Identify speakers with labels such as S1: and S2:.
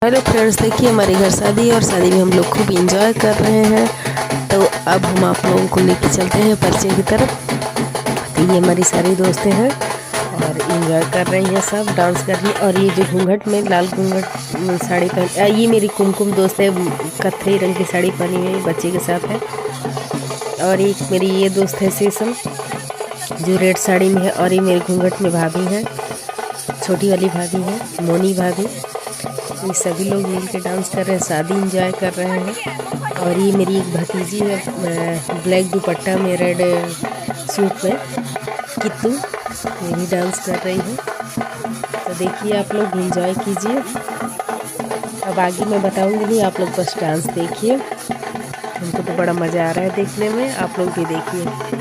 S1: Hello friends, देखिए हमारे घर शादी है और शादी में हम लोग खूब इंजॉय कर रहे हैं। तो अब हम आप लोगों को लेके चलते हैं परिचय की तरफ। तो ये हमारी सारी दोस्तें हैं और इंजॉय कर रही हैं, सब डांस कर रही हैं। और ये जो घूंघट में लाल घूंघट साड़ी पहन, ये मेरी कुमकुम दोस्त है, कत्थई रंग की साड़ी पहनी हुई बच्चे के साथ है। और एक मेरी ये दोस्त है शीशम, जो रेड साड़ी में है। और ये मेरी घूंघट में भाभी है, छोटी वाली भाभी है मोनी भाभी। ये सभी लोग मिल के डांस कर रहे हैं, शादी इंजॉय कर रहे हैं। और ये मेरी एक भतीजी है, ब्लैक दुपट्टा में रेड सूट में, कित्तू, ये भी डांस कर रही है। तो देखिए आप लोग इंजॉय कीजिए। अब आगे मैं बताऊंगी नहीं, आप लोग बस डांस देखिए। हमको तो बड़ा मज़ा आ रहा है देखने में, आप लोग भी देखिए।